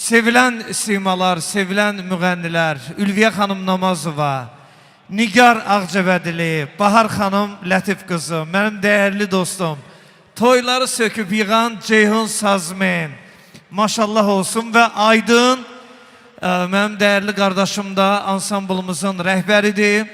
Sevilən simalar, sevilən müğənnilər, Ülviyə xanım Namazova, Nigar Ağcəvədili, Bahar xanım Lətif qızı, mənim dəyərli dostum, toyları söküb yığan Ceyhun Sazmen, maşallah olsun və Aydın, mənim dəyərli qardaşım da ansamblımızın rəhbəridir.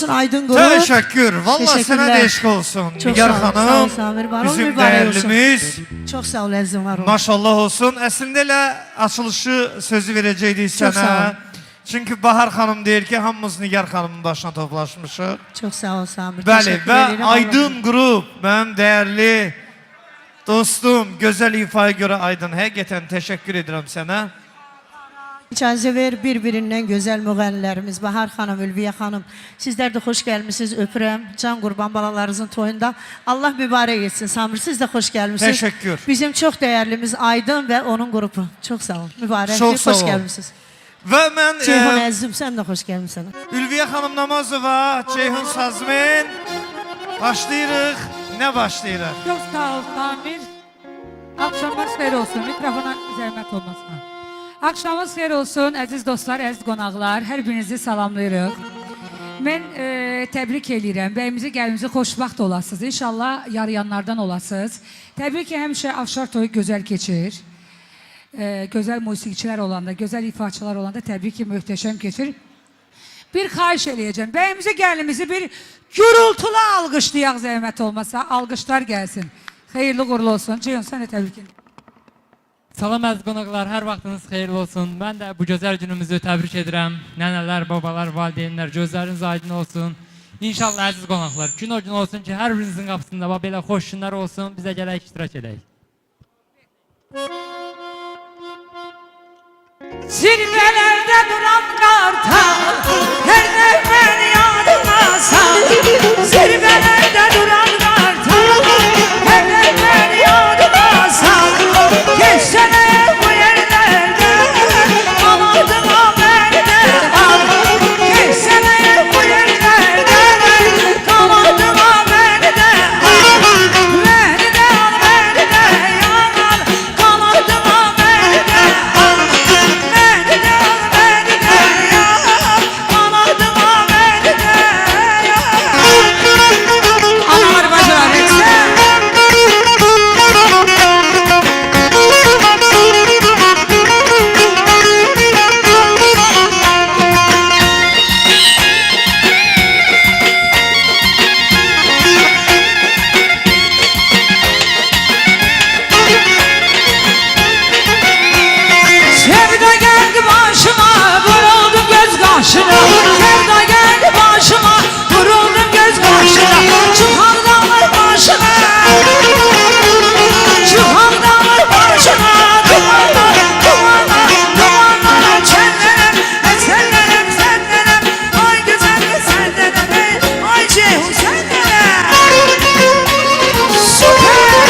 olsun Aydın Grup. Teşekkür. Vallahi sana Teşekkürler. değişik olsun. Çok Nigar sağ ol, Hanım. sağ ol Samir. Var ol, Bizim mübarek olsun. değerlimiz. Çok sağ ol əzizim, var ol. Maşallah olsun. Əslində elə açılışı sözü verəcəkdik Çok sağ ol. sənə. Çünki Bahar xanım deyir ki, hamımız Nigar xanımın başına toplaşmışıq. Çok sağ ol Samir. Bəli, Teşekkür və ederim. Aydın Qrup, mənim dəyərli dostum, gözəl ifaya görə Aydın, həqiqətən təşəkkür edirəm sənə. İcazə ver, bir-birindən gözəl müğənnilərimiz Bahar xanım, Ülviyə xanım. Sizlər də xoş gəlmişsiniz, öpürəm. Can qurban balalarınızın toyunda. Allah mübarək etsin. Samir, siz də xoş gəlmişsiniz. Təşəkkür. Bizim çox dəyərlimiz Aydın və onun qrupu. Çox sağ ol. Mübarək. Çox sağ Xoş ol. gəlmişsiniz. Və mən Ceyhun əzizim, sən də xoş gəlmişsən. Ülviyə xanım Namazova, Ceyhun Sazmen başlayırıq. Nə başlayırıq? Çok sağ ol Samir. Akşamınız xeyir olsun. Mikrofona zəhmət olmasına. Akşamınız xeyir olsun əziz dostlar, əziz qonaqlar. Hər birinizi salamlayırıq. Mən təbrik eləyirəm. Bəyimizi, gəlimizi xoşbaxt olasınız. İnşallah yarayanlardan olasınız. Təbii ki, həmişə Afşar toyu gözəl keçir. Gözəl musiqiçilər olanda, gözəl ifaçılar olanda təbii ki, möhtəşəm keçir. Bir xahiş eləyəcəm. Bəyimizi, gəlimizi bir gürültülü alqışlayaq zəhmət olmasa. Alqışlar gəlsin. Xeyirli uğurlu olsun. Ceyhun, sən də təbrik edin. Salam əziz qonaqlar, hər vaxtınız xeyirli olsun. Mən də bu gözəl günümüzü təbrik edirəm. Nənələr, babalar, valideynlər, gözləriniz aydın olsun. İnşallah əziz qonaqlar, gün o gün olsun ki, hər birinizin qapısında belə xoş günlər olsun. Bizə gələk, iştirak edək. Zirvelerde duran kartal, her nefes yadıma sal. Zirvelerde duran kartal, her nefes yadıma sal. Geçsene bu yerlerde, amadın haberde al. Geçsene bu yerlerde, amadın haberde al. Beni de al, beni de yanar, amadın haberde al. Beni de al, beni de yanar, amadın haberde al. Anar bacılar hepsi. Sevda geldi başıma, vuruldum göz karşına. Sevda geldi başıma, vuruldum göz karşına. Çıkan dağlar başına, çıkan dağlar başına. Dumanlar, dumanlar, dumanlar. Çenlenem, esenlenem, senlenem. Ay güzel senlenem, ay Ceyhun senlenem. Süper.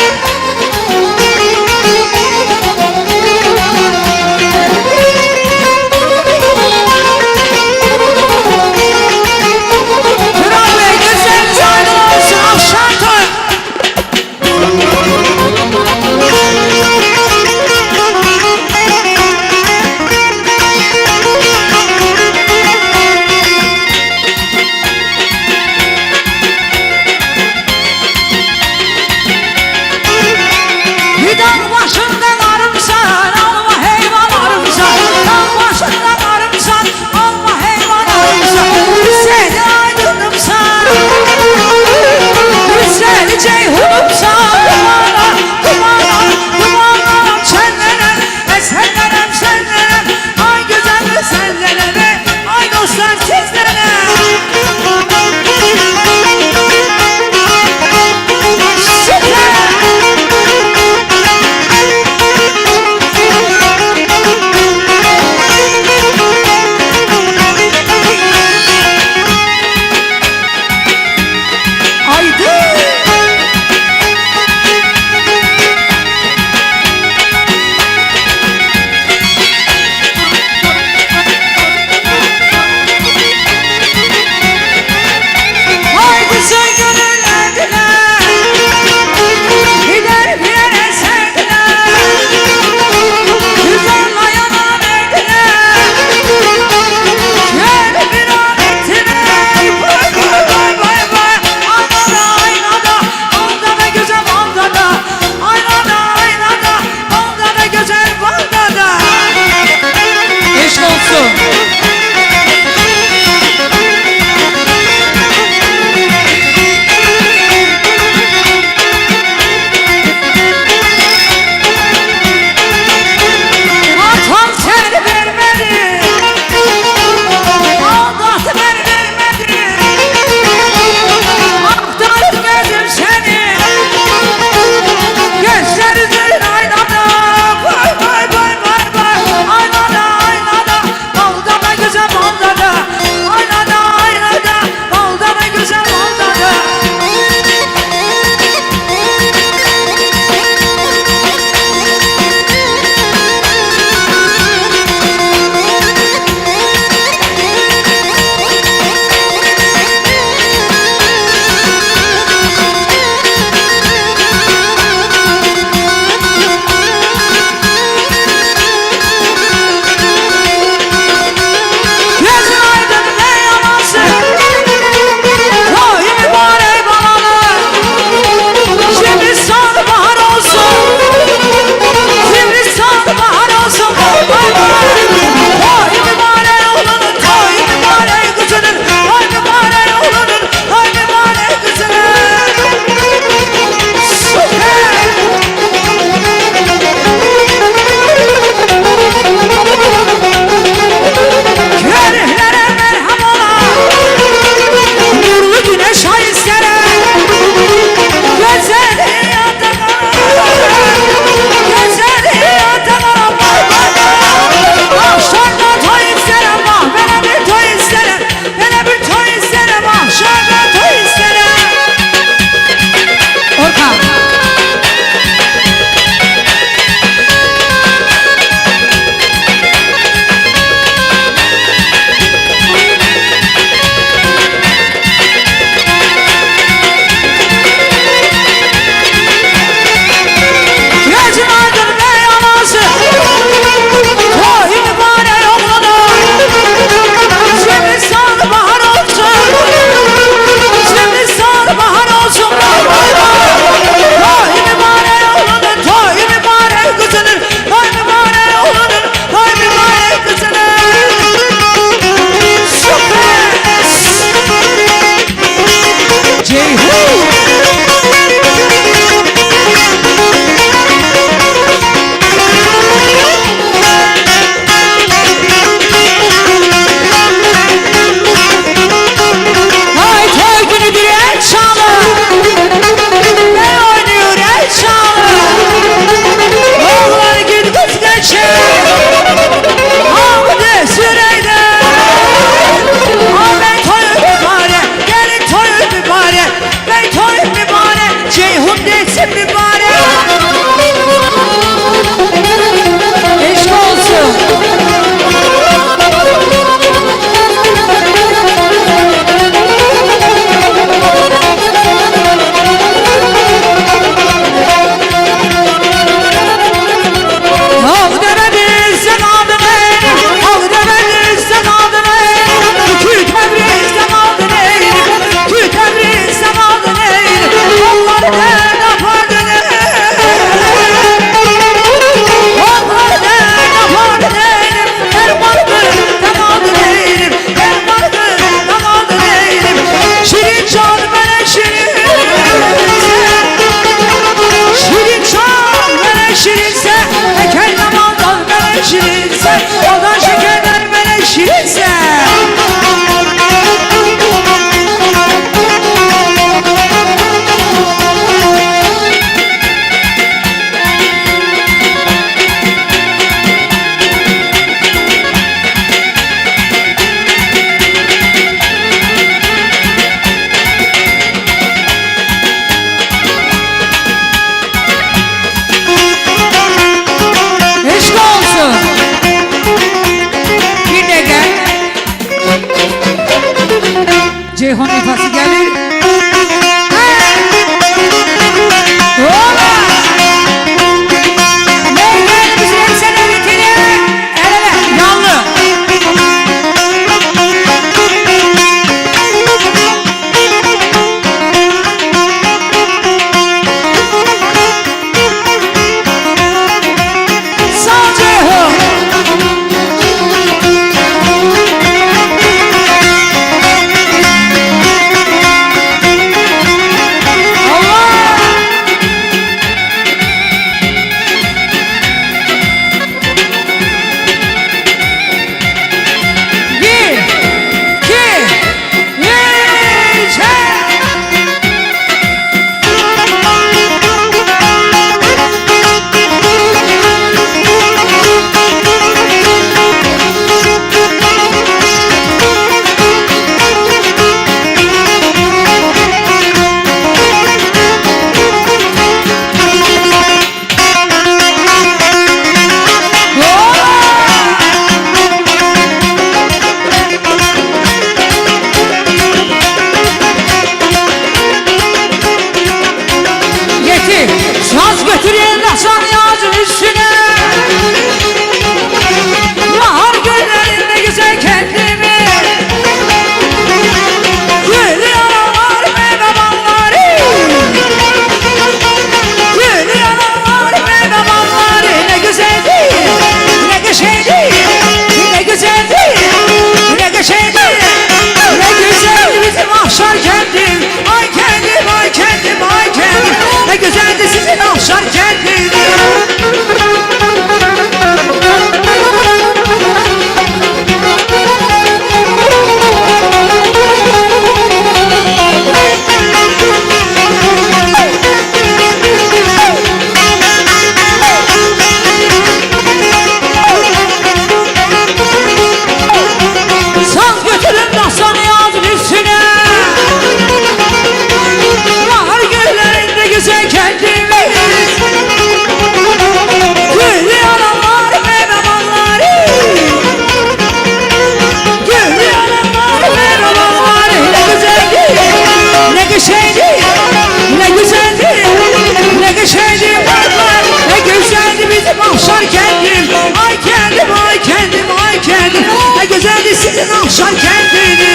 Yavşar kendini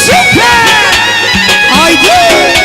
süper Aydın.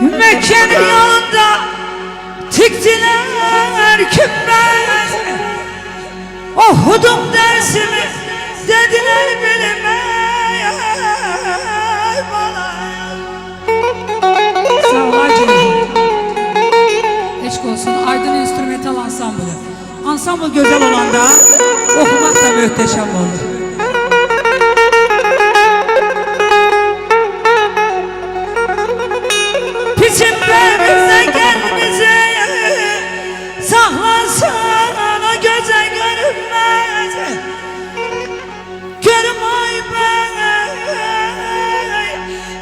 Mekke'nin yolunda tiktiler kümbez. Okudum dersimi dediler bilmeye bana. Sağ ol Aydın. Eşk olsun Aydın Enstrümental Ansamblı. Ansambl güzel olanda okumak da muhteşem olur. Biçimlerimizden kendimizi saklasan o göze görünmez. Görmay ben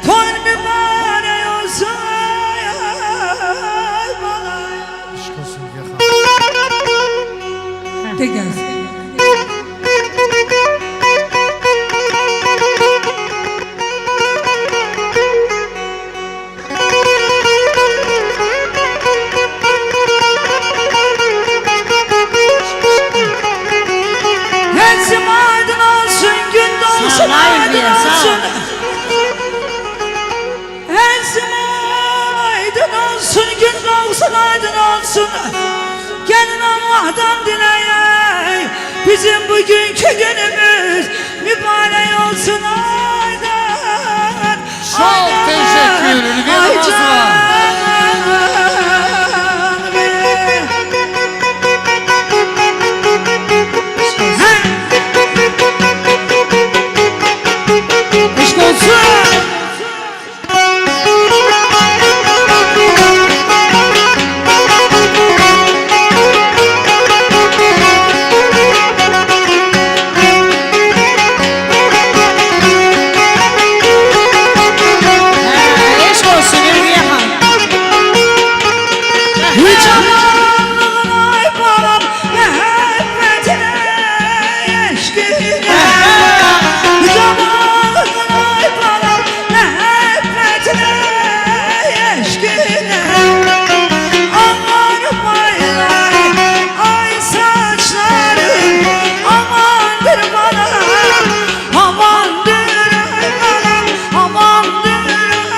toyn mübarek olsun bana. Aşk olsun Ulviye xanım. De gelsin. Gelin Allah'tan dileyek bizim bugünkü günümüz mübarek olsun Aydın. Çok teşekkür Ulviye Namazova. Cavanlığına ay balam, məhəbbətine, eşqine. Cavanlığına ay balam, məhəbbətine, eşqine. Aman bayları, ay saçları, amandır bana, amandır ay balam, amandır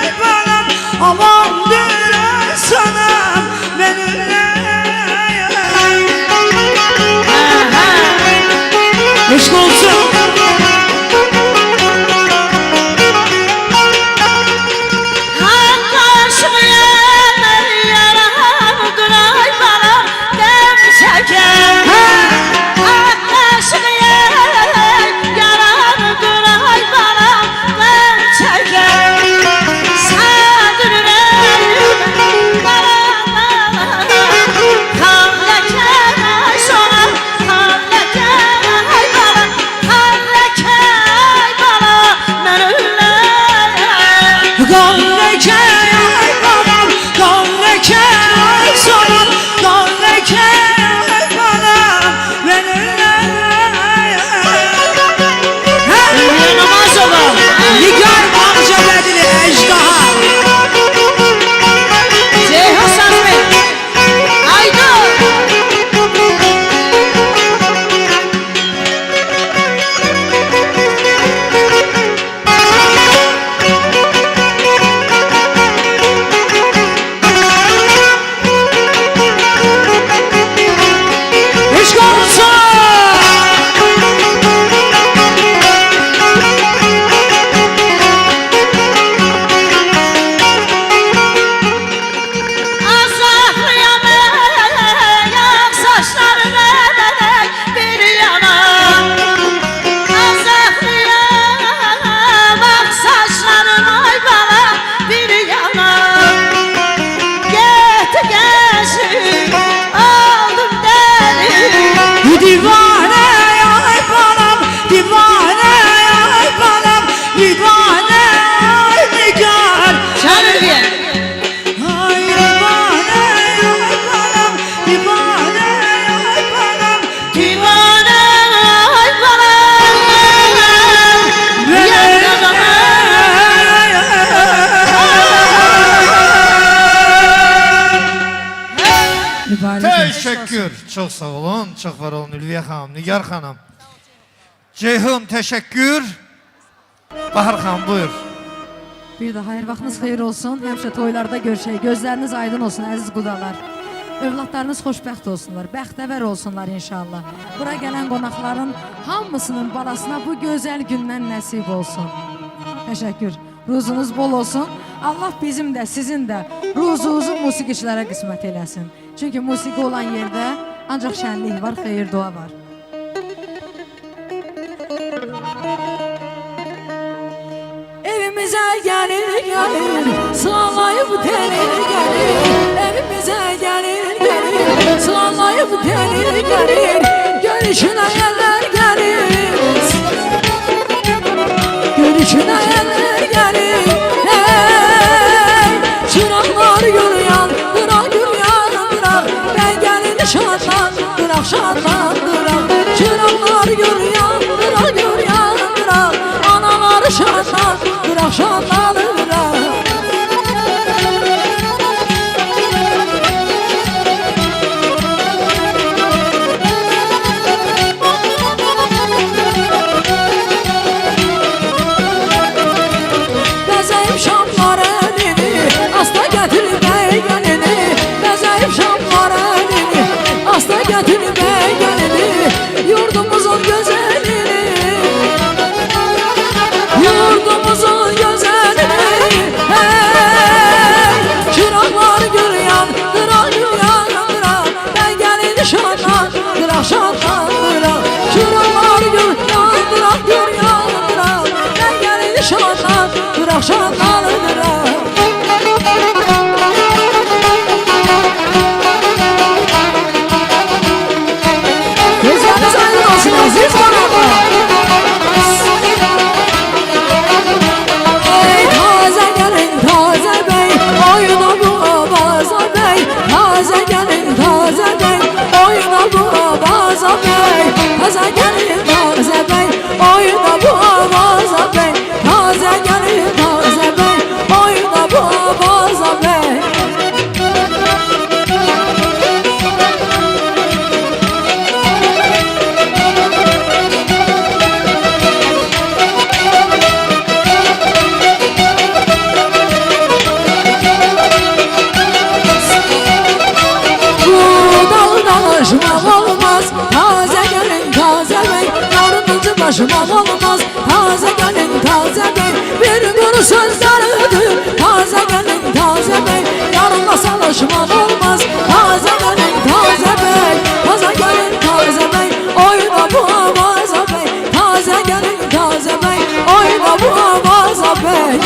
ay balam, amandır ay sana benimle. Eşk olsun. Teşekkür. Çok sağ olun. Çok var olun Ülviyə xanım, Nigar xanım. Ceyhun teşekkür. Bahar xanım buyur. Bir daha her vaxtınız xeyir olsun. Həmişə toylarda görüşək. Gözləriniz aydın olsun əziz qudalar. Övladlarınız xoşbəxt olsunlar, bəxtəvər olsunlar inşallah. Bura gələn qonaqların hamısının balasına bu gözəl gündən nəsib olsun. Təşəkkür. Ruzunuz bol olsun. Allah bizim də, sizin də ruzunuzu musiqiçilərə qismət eləsin. Çünki musiqi olan yerdə ancaq şənlik var, xeyir dua var. Evimizə gəlir, gəlir, sıralayıb gəlir, gəlir. Evimizə gəlir, gəlir, sıralayıb gəlir, gəlir. Görüşünə yerlər gəlir, görüşünə yerlər gəlir. Hey, çıraqlar yürüyan, qırak yürüyan, qırak. Ben gəlin şadlandıraq, şadlandıraq. Çıraqlar yürüyan, qırak yürüyan, qırak. Analar şadlandıraq, şadlandıraq. Bəzəyib şamlar əlini, asta gətirmək gəlini. Bəzəyib şamlar əlini, asta gətirmək gəlini. Yurdumuzun gözəl salaşmam olmaz. Taze gelin taze bey, bir kuru sözleridir. Taze gelin taze bey, yarınla salaşmam olmaz. Taze gelin taze bey, taze gelin taze bey, oyna bu avaza bey. Taze gelin taze bey, oyna bu avaza bey.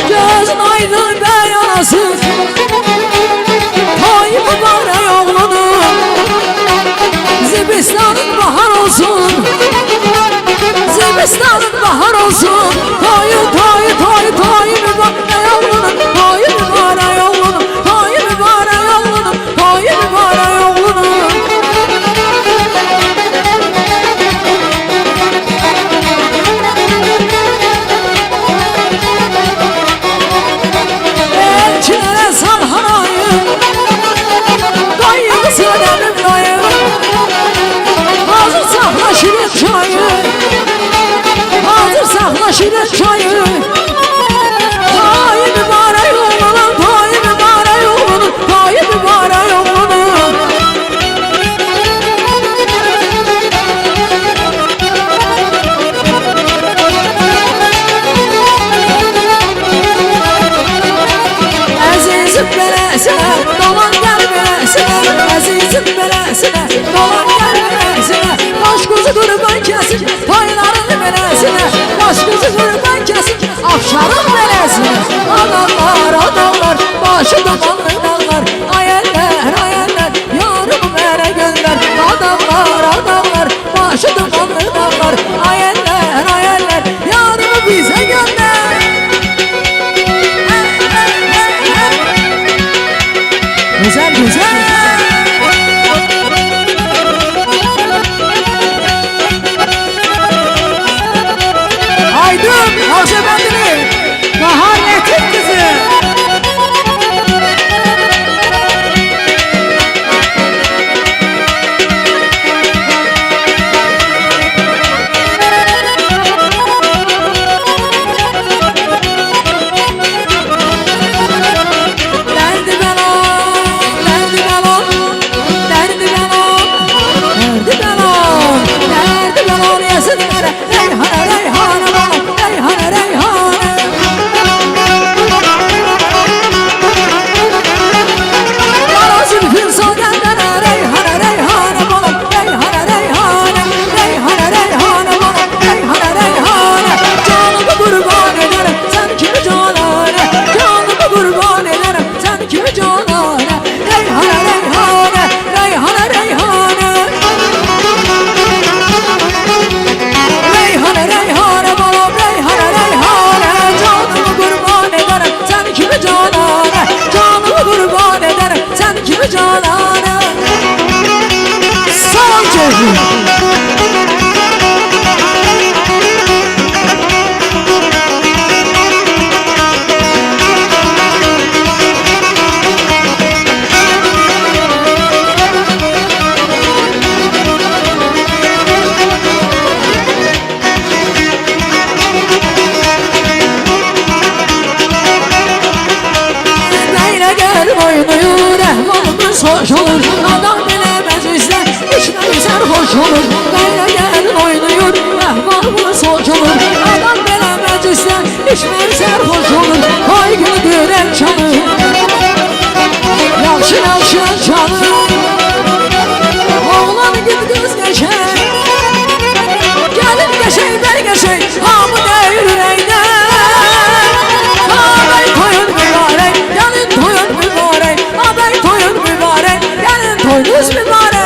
Gözün aydın bey anası, toy mübarek oğlunun. Zibistanın bahar olsun, Zibistanın bahar olsun. Toyu toyu toyu toyu mübarek oğlunun, toyu mübarek oğlunun, toyu mübarek oğlunun, toyu mübarek oğlunun. Elçilere salhanayım, dayı söyledim dayı. Hazır sakla şirin çayı, hazır sakla şirin çayı. Toy mübarek oğlunun, toy mübarek oğlunun, toy mübarek oğlunun. Azizim belesine, dolan gel belesine. Azizim belesine, dolan gel belesine. Baş kuzu kurban kesin, toyların belesine. Baş kuzu kurban kesin, afşarın belesine. Adamlar, adamlar, başı dumanlı dağlar. Ayeller, ayeller, yarım mere gönder. Adamlar, adamlar, başı dumanlı dağlar. Ayeller, ayeller, yarımı bize gönder. Güzel güzel. Aydın Hoşefendili, Bahar Etik kızı. Derdi belon, derdi belon, derdi belon, derdi belon, derdi belon yesin bere. Reyhane, reyhane balon, reyhane, reyhane. Kara zülfün sodendene, reyhane, reyhane balon, reyhane, reyhane, reyhane, reyhane balon, reyhane, reyhane. Canımı kurban ederim, sen kimi canane, canımı kurban ederim, sen kimi canane. Reyhane, reyhane, reyhane, reyhane. Reyhane, reyhane balon, reyhane, reyhane. Canımı kurban ederim, sen kimi canane, canımı kurban ederim, sen kimi canane. Sağ ol çocuğum. Beyle gel boynuyu, rehmanımız hoş olur. Adam bilemez izler, içmem sarhoş olur. Beyle gel boynuyu, rehmanımız hoş olur. Adam bilemez izler, içmem sarhoş olur. Koy güldüren çalı, yalçın yalçın çalı. Oğlan git kız geçer, gelin geçey ben geçey, hamı değil yüreğine. Ağabey toyun mübarek, gelin toyun mübarek. Ağabey toyun mübarek, gelin toyunuz mübarek.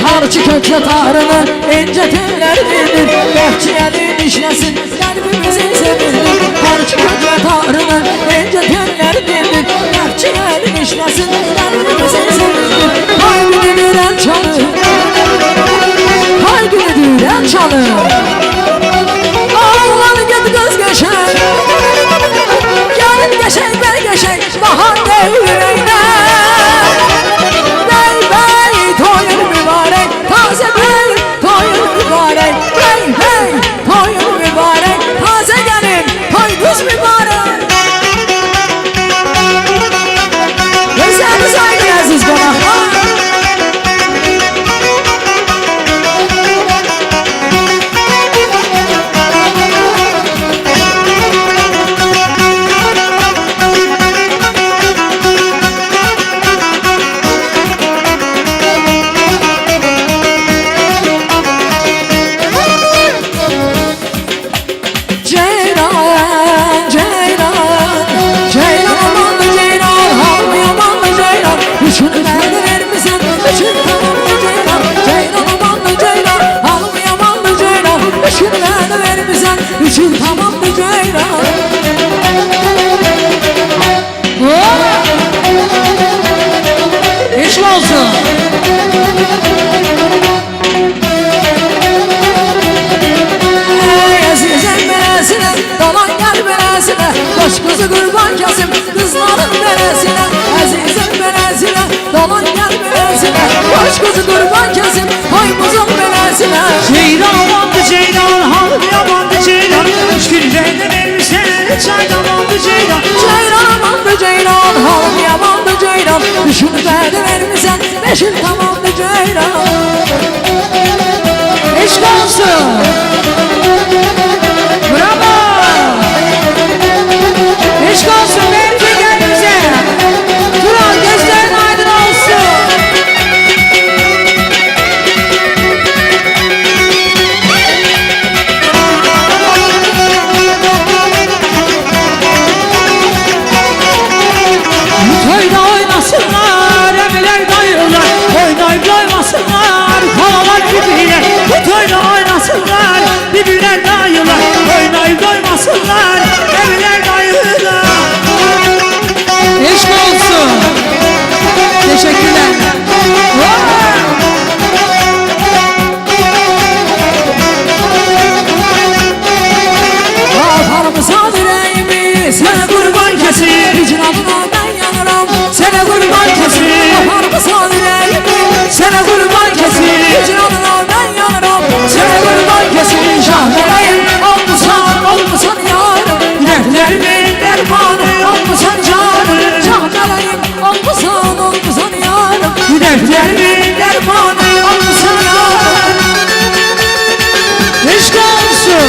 Tarçı kökle tarını ince telleridir. Bahçenin işlesin kalbimizin sevindir. Tarçı kökle tarını ince telleridir. Bahçenin işlesin kalbimizin sevindir. Kalbini düren çalı, kalbini düren çalı. Ağlan git göz geçer, Ceylanın beləsinə, əzizim beləsinə Dolan gəl beləsinə, baş qızı qurban kəsin Toymuzun beləsinə Ceylan amandı Ceylan, halım yamandı Ceylan Üç gün verdi vermişsen, üç ayda amandı Ceylan Ceylan amandı Ceylan, halım yamandı Ceylan Düşün verdi vermişsən, 5 il tamamdı Ceylan Eşk olsun. Bravo. Eşk olsun. Belki gel bize. Turan gözlerin aydın olsun. Toyda oynasınlar, emiler dayılar Oynayıp doymasınlar, havalar birbirine Bu toyda oynasınlar, birbirler dayılar Oynayıp doymasınlar, emiler dayılar Eşk olsun. Teşekkürler. Aparmısan yüreğimi, sana kurban kesin Vicdanına ben yanıram, sana kurban kesin Aparmısan yüreğimi, sana kurban kesin Vicdanına ben yanıram, sana kurban kesin Şahmelayım, olmuşsan, olmuşsan yarım Yüreklerimin dermanı, olmuşsan canım Şahmelayım, olmuşsan, olmuşsan yarım Yüreklerimin dermanı, olmuşsan yarım Eşk olsun.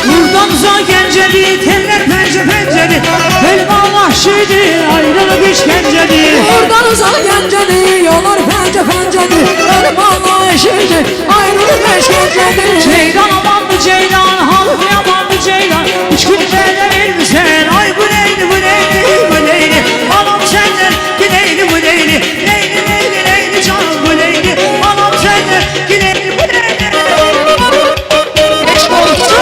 Buradanıza genceli, teller pence penceli Elma vahşidi, ayrılık işkenceli Oradan uzak genceli, yollar pence penceli Ölüm Allah eşiği, ayrılık eşkenceli Ceylan amandı Ceylan, halım yamandı Ceylan Üç gün verdi vermişsen, ay bu neydi bu neydi bu neydi Anam senden, gideydi bu neydi Neydi neydi neydi canım bu neydi Anam senden, gideydi bu neydi Eşk olsun.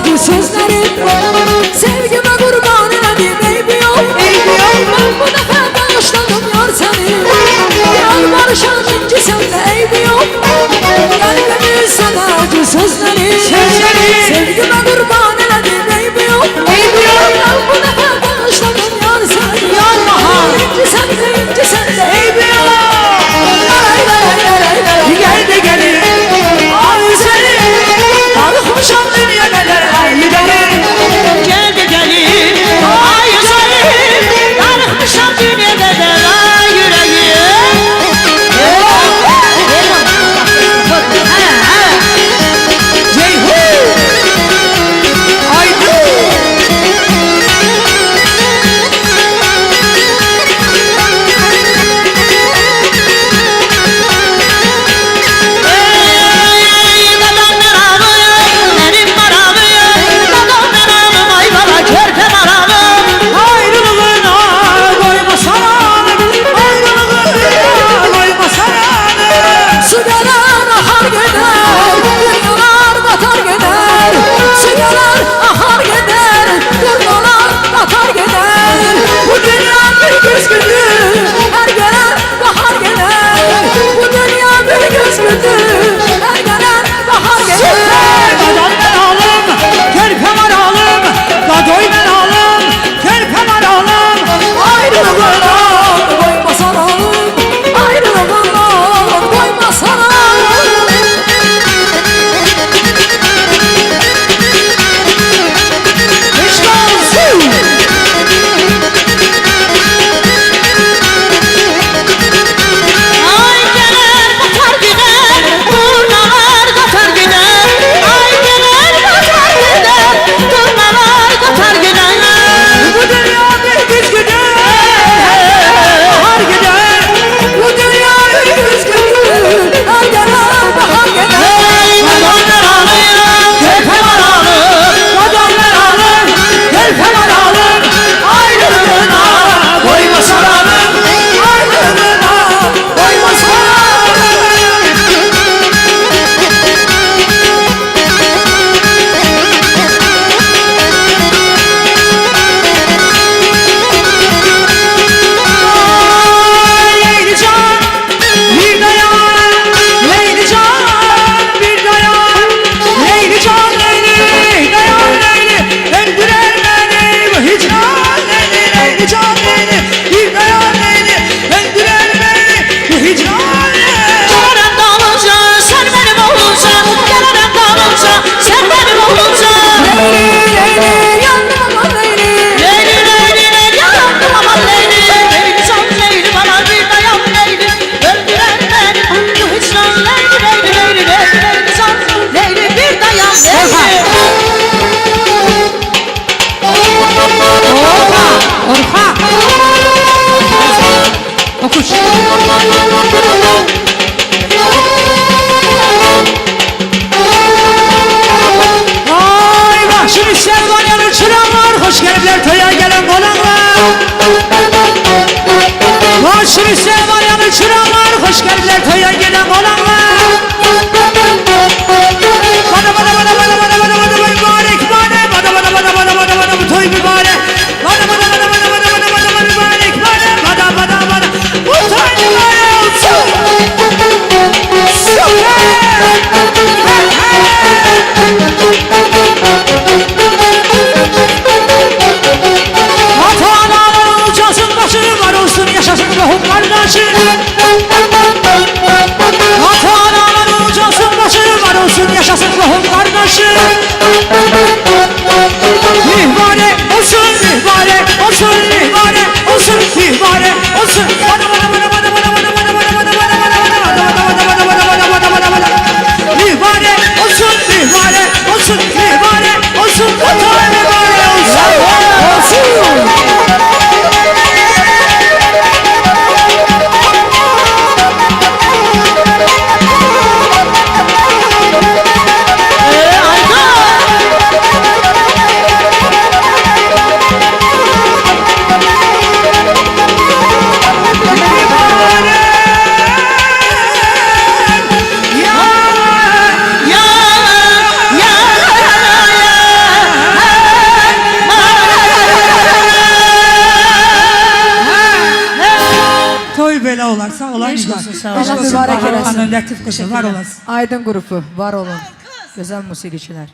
gül sözlerim Sevgime kurban elədim eybi yok Ben bu defa bağışladım yar seni Yar barışandın ki sende eybi yok Kalbimin sana gül sözlerim Sevgime kurban elədim eybi yok Ben bu defa bağışladım yar seni Yar bahar inci sende eybi yok Gel de gelin Ay seni Tanımışam dünya neler ay gidelim Gel de gelin ay güzelim Tanımışam dünya neler ay yüreğim Ceyhun Aydın Ayrılığına koyma saranım Ayrılığına koyma saranım Sigalar ahar gider, dünyalar batar gider Sigalar ahar gider, dünyalar batar gider Bu dünya bir güzgüdür, her gelen bahar gelir Bu dünya bir güzgüdür, her gelen bahar gelir Gadoy ben alım Körpem aralım Gadoy ben alım Körpem aralım Ayrılığına koyma saralım Ayrılığına koyma saralım İşte olsun Ay gelir batar gider, turnalar katar gider Ay gelir batar gider, turnalar katar gider Bu dünya bir güzgüdür Bahar gider Bu dünya bir güzgüdür, her gelen bahar gelir Gadoy ben alım Körpem aralım Gadoy ben alım Körpem aralım Ayrılığına koyma saranım Ayrılığına koyma saranım Leyli can bir dayan Leyli can bir dayan Leyli can Leyli dayan Leyli Öldürer beni bu hicran Leyli Leyli can Leyli bir dayan Leyli Öldürer beni bu hicran Gelirim dalınca, sen benim olunca Gelirim dalınca, sen benim olunca Leyli, Leyli, yandım aman Leyli Leyli, Leyli, Leyli, yandım aman Leyli Leyli can Leyli, bana bir dayan Leyli Öldüren beni bu hicran Leyli, Leyli, Leyli, Leyli, Leyli can Leyli, bir dayan Leyli Orhan Okuş Ay vahşi Selvanyalı çıranlar Hoş geldiler toya gelen konaklar Vahşi Selvanyalı çıranlar Hoş geldiler toya gelen konaklar Bana bana bana bana bana bana bana mübarek bana Bana bana bana bana bana bana bu toy mübarek Bana bana bana bana bana bana bana mübarek bana Bana bana bana bu toy mübarek olsun Hataların ucasın başı var olsun yaşasın ruhum kardeşim Hataların ucasın başı var olsun yaşasın ruhum kardeşim Mihmare olsun mihmare olsun mihmare olsun mihmare olsun Bana bana bana bana bana bana bana bana bana bana bana bana bana bana bana bana bana bana Mihmare olsun mihmare olsun mihmare olsun Hata mihmare olsun Ayda belə olar. Sağ olar Eşq Nigar. olsun, sağ ol. Eşq Allah olsun mübarək Bahar eləsin. xanım, Lətif qızı, var olasın. Aydın qrupu var olun. Gözəl musiqiçilər.